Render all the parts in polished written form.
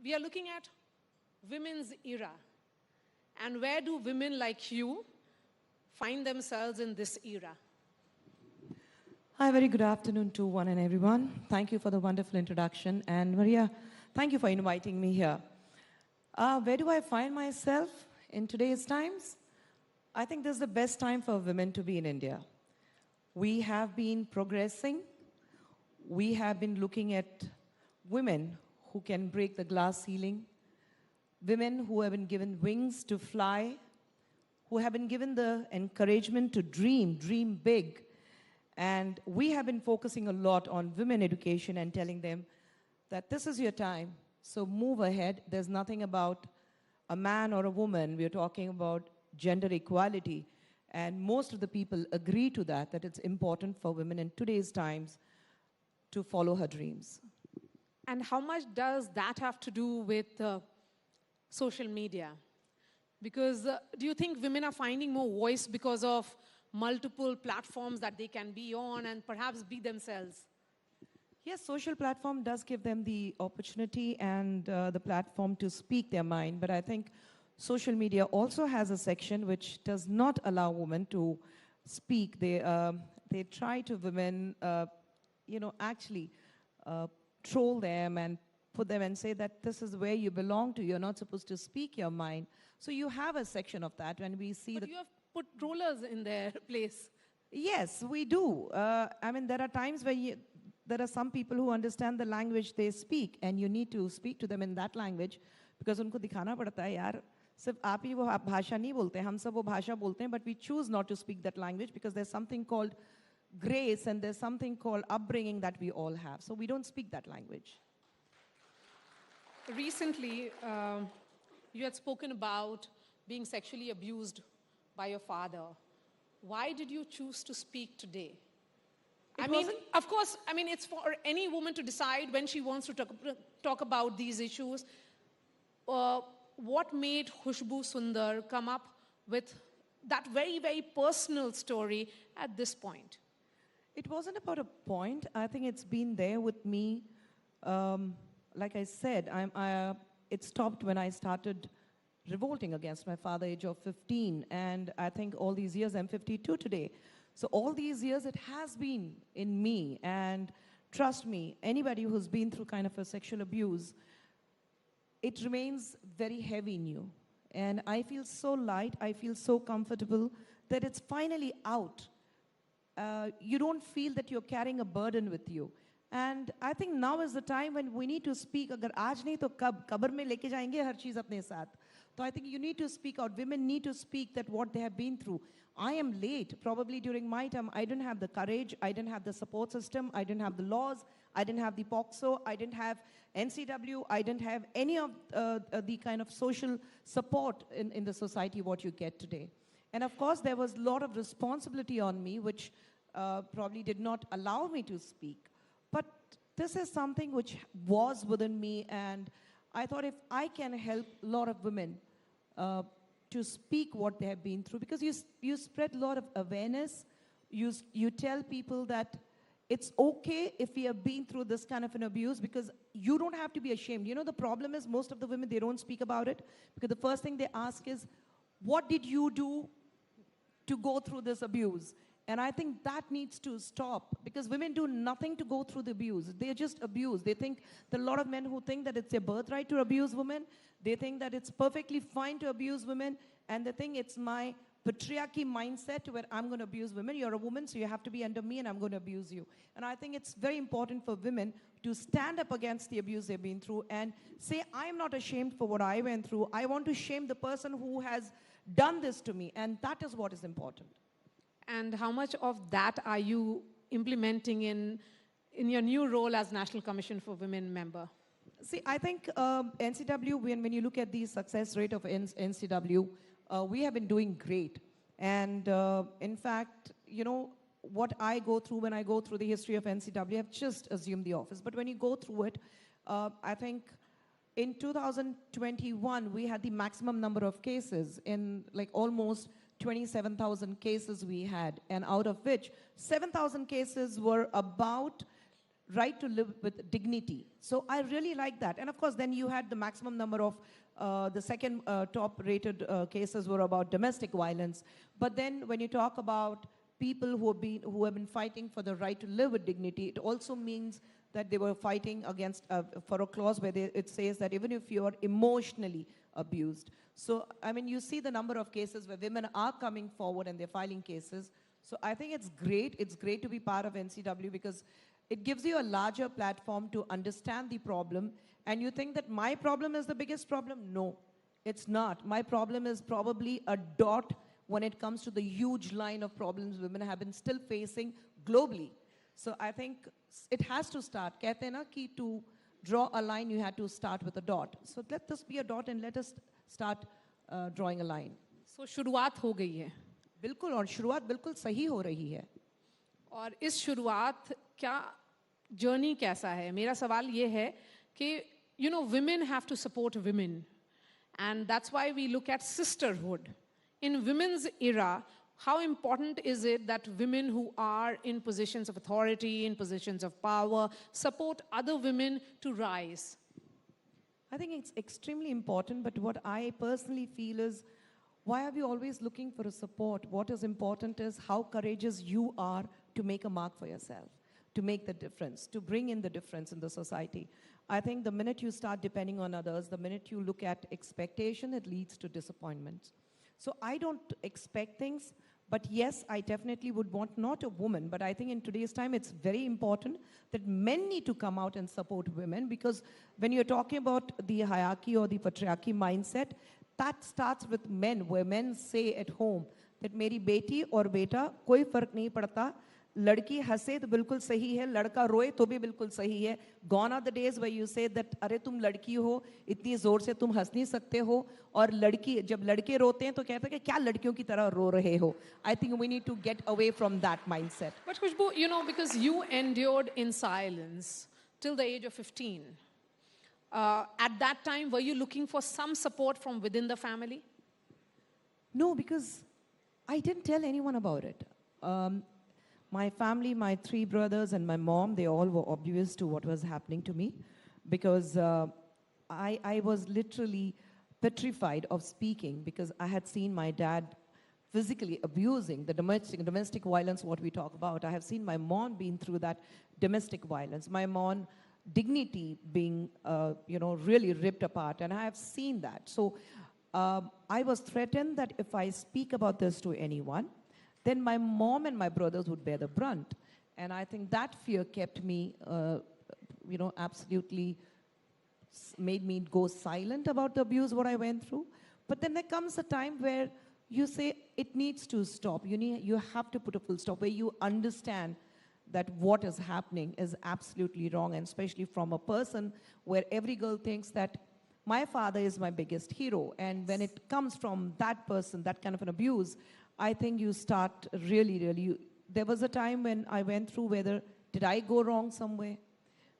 we are looking at women's era. And where do women like you find themselves in this era? Hi, very good afternoon to one and everyone. Thank you for the wonderful introduction. And Maria, thank you for inviting me here. Where do I find myself in today's times? I think this is the best time for women to be in India. We have been progressing. We have been looking at women who can break the glass ceiling, women who have been given wings to fly, who have been given the encouragement to dream big. And we have been focusing a lot on women education and telling them that this is your time, so move ahead. There's nothing about a man or a woman. We're talking about gender equality. And most of the people agree to that it's important for women in today's times to follow her dreams. And how much does that have to do with social media? Because do you think women are finding more voice because of multiple platforms that they can be on and perhaps be themselves? Yes, social platform does give them the opportunity and the platform to speak their mind, but I think social media also has a section which does not allow women to speak. They try to women, actually troll them and put them and say that this is where you belong to. You're not supposed to speak your mind. So you have a section of that when we see but you have put trollers in their place. Yes, we do. I mean, there are times where there are some people who understand the language they speak, and you need to speak to them in that language because उनको दिखाना पड़ता है यार सिर्फ आप ही वो भाषा नहीं बोलते हम सब वो भाषा बोलते हैं, but we choose not to speak that language because there's something called grace and there's something called upbringing that we all have. So we don't speak that language. Recently, you had spoken about being sexually abused by your father. Why did you choose to speak today? Of course, it's for any woman to decide when she wants to talk about these issues. What made Khushboo Sundar come up with that very, very personal story at this point? It wasn't about a point. I think it's been there with me. Like I said, it stopped when I started revolting against my father, age of 15. And I think all these years, I'm 52 today. So all these years, it has been in me. And trust me, anybody who's been through kind of a sexual abuse, it remains very heavy in you. And I feel so light, I feel so comfortable that it's finally out. You don't feel that you're carrying a burden with you. And I think now is the time when we need to speak. अगर आज नहीं तो कब कब्र में लेके जाएंगे हर चीज़ अपने साथ. So I think you need to speak out. Women need to speak that what they have been through. I am late. Probably during my time, I didn't have the courage. I didn't have the support system. I didn't have the laws. I didn't have the POCSO. I didn't have NCW. I didn't have any of the kind of social support in the society what you get today. And of course, there was a lot of responsibility on me, which probably did not allow me to speak. But this is something which was within me, and I thought if I can help a lot of women to speak what they have been through, because you spread a lot of awareness, you tell people that it's okay if we have been through this kind of an abuse, because you don't have to be ashamed. You know, the problem is most of the women, they don't speak about it, because the first thing they ask is, what did you do to go through this abuse? And I think that needs to stop, because women do nothing to go through the abuse. They just abuse. They think, there are a lot of men who think that it's their birthright to abuse women. They think that it's perfectly fine to abuse women. And they think it's my patriarchy mindset where I'm going to abuse women. You're a woman, so you have to be under me, and I'm going to abuse you. And I think it's very important for women to stand up against the abuse they've been through and say, I'm not ashamed for what I went through. I want to shame the person who has done this to me. And that is what is important. And how much of that are you implementing in your new role as National Commission for Women member? See, I think NCW, when you look at the success rate of NCW, we have been doing great. And in fact, you know, what I go through when I go through the history of NCW, I've just assumed the office. But when you go through it, I think in 2021, we had the maximum number of cases in like almost 27,000 cases we had, and out of which 7,000 cases were about right to live with dignity. So I really like that. And of course, then you had the maximum number of, the second top-rated cases were about domestic violence. But then when you talk about people who have been fighting for the right to live with dignity, it also means that they were fighting against, for a clause where it says that even if you are emotionally abused. So, I mean, you see the number of cases where women are coming forward and they're filing cases. So I think it's great. It's great to be part of NCW because it gives you a larger platform to understand the problem. And you think that my problem is the biggest problem? No, it's not. My problem is probably a dot when it comes to the huge line of problems women have been still facing globally. So I think it has to start. Kehte na ki to draw a line, you had to start with a dot. So let this be a dot and let us start drawing a line. So शुरुआत हो गई है. बिल्कुल और शुरुआत बिल्कुल सही हो रही है. और इस शुरुआत क्या जर्नी कैसा है? मेरा सवाल ये है कि you know women have to support women and that's why we look at sisterhood. In women's era, how important is it that women who are in positions of authority, in positions of power, support other women to rise? I think it's extremely important, but what I personally feel is, why are we always looking for a support? What is important is how courageous you are to make a mark for yourself, to make the difference, to bring in the difference in the society. I think the minute you start depending on others, the minute you look at expectation, it leads to disappointment. So I don't expect things, but yes, I definitely would want not a woman, but I think in today's time it's very important that men need to come out and support women, because when you're talking about the hierarchy or the patriarchy mindset, that starts with men, where men say at home that meri beti aur beta koi fark nahi padta. लड़की हंसे तो बिल्कुल सही है, लड़का रोए तो भी बिल्कुल सही है. Gone are the days where you say that अरे तुम लड़की हो, इतनी जोर से तुम हंस नहीं सकते हो, और लड़की जब लड़के रोते हैं तो कहते हैं कि क्या लड़कियों की तरह रो रहे हो. I think we need to get away from that mindset. But Khushboo, you know, because you endured in silence till the age of 15. At that time, were you looking for some support from within the family? No, because I didn't tell anyone about it. My family, my 3 brothers and my mom, they all were oblivious to what was happening to me, because I was literally petrified of speaking, because I had seen my dad physically abusing the domestic violence, what we talk about. I have seen my mom being through that domestic violence, my mom dignity being really ripped apart, and I have seen that. So I was threatened that if I speak about this to anyone, then my mom and my brothers would bear the brunt. And I think that fear kept me, absolutely made me go silent about the abuse, what I went through. But then there comes a time where you say it needs to stop. You have to put a full stop, where you understand that what is happening is absolutely wrong, and especially from a person where every girl thinks that my father is my biggest hero. And when it comes from that person, that kind of an abuse, I think you start really, there was a time when I went through whether, did I go wrong somewhere?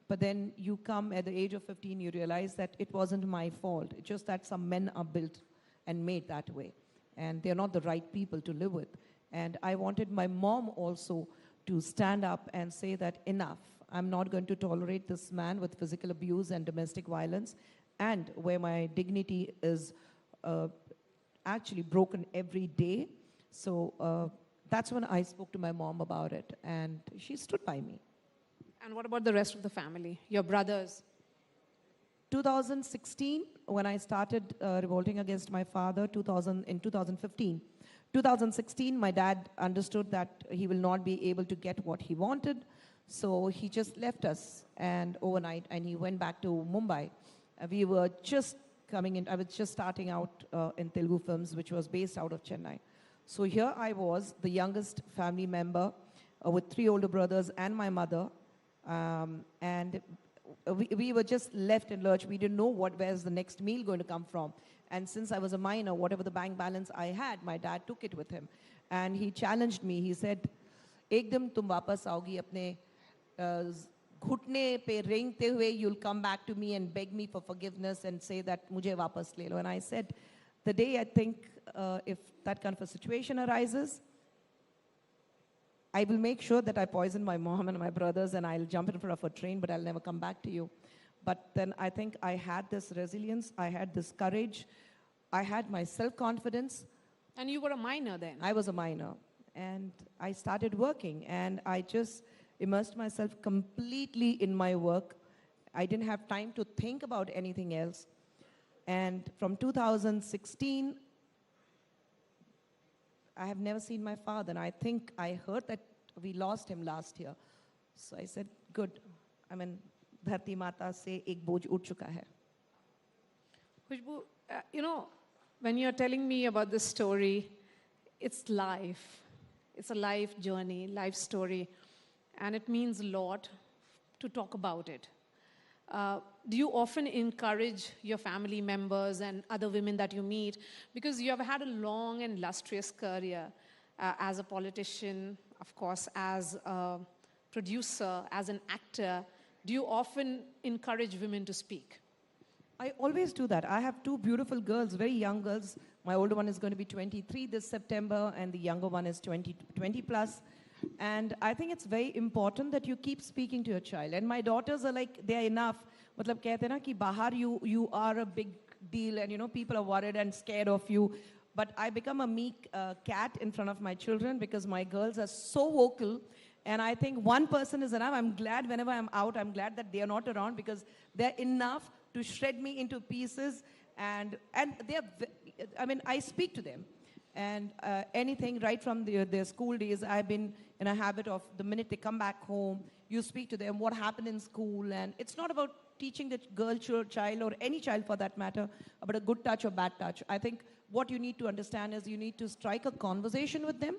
But then you come at the age of 15, you realize that it wasn't my fault. It's just that some men are built and made that way. And they're not the right people to live with. And I wanted my mom also to stand up and say that enough. I'm not going to tolerate this man with physical abuse and domestic violence, and where my dignity is actually broken every day. So that's when I spoke to my mom about it, and she stood by me. And what about the rest of the family, your brothers? 2016, when I started revolting against my father, in 2015. 2016, my dad understood that he will not be able to get what he wanted, so he just left us and overnight, and he went back to Mumbai. We were just coming in, I was just starting out in Telugu films, which was based out of Chennai. So here I was, the youngest family member with 3 older brothers and my mother, and we were just left in lurch. We didn't know where's the next meal going to come from. And since I was a minor, whatever the bank balance I had, my dad took it with him. And he challenged me. He said, "Ekdam tum wapas aogi apne घुटने पे रेंगते हुए, you'll come back to me and beg me for forgiveness and say that मुझे वापस ले लो." And I said, the day I think if that kind of a situation arises, I will make sure that I poison my mom and my brothers and I'll jump in front of a train, but I'll never come back to you. But then I think I had this resilience, I had this courage, I had my self-confidence. And you were a minor then? I was a minor. And I started working and I just immersed myself completely in my work. I didn't have time to think about anything else. And from 2016, I have never seen my father. And I think I heard that we lost him last year. So I said, good. I mean, Dharti Mata se ek boj ud chuka hai. Khushboo, you know, when you're telling me about this story, it's life. It's a life journey, life story. And it means a lot to talk about it. Do you often encourage your family members and other women that you meet? Because you have had a long and illustrious career as a politician, of course, as a producer, as an actor. Do you often encourage women to speak? I always do that. I have two beautiful girls, very young girls. My older one is going to be 23 this September, and the younger one is 20 plus. And I think it's very important that you keep speaking to your child. And my daughters are like, they're enough. Matlab kehte na ki bahar you are a big deal, and you know people are worried and scared of you. But I become a meek cat in front of my children because my girls are so vocal. And I think one person is enough. I'm glad whenever I'm out, I'm glad that they are not around because they're enough to shred me into pieces. And they're, I mean, I speak to them. And anything right from their school days, I've been in a habit of the minute they come back home, you speak to them, what happened in school. And it's not about teaching the girl child or any child for that matter about a good touch or bad touch. I think what you need to understand is you need to strike a conversation with them,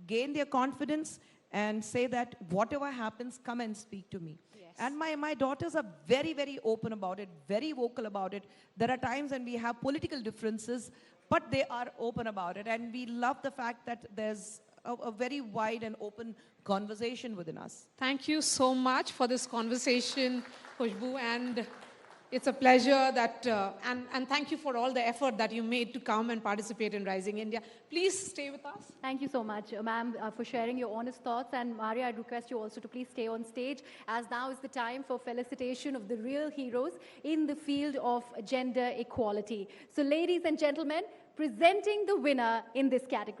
gain their confidence, and say that whatever happens, come and speak to me. Yes. And my daughters are very, very open about it, very vocal about it. There are times when we have political differences, but they are open about it. And we love the fact that there's a very wide and open conversation within us. Thank you so much for this conversation, Khushboo. And it's a pleasure that, and thank you for all the effort that you made to come and participate in Rising India. Please stay with us. Thank you so much, ma'am, for sharing your honest thoughts. And Maria, I'd request you also to please stay on stage, as now is the time for felicitation of the real heroes in the field of gender equality. So ladies and gentlemen, presenting the winner in this category.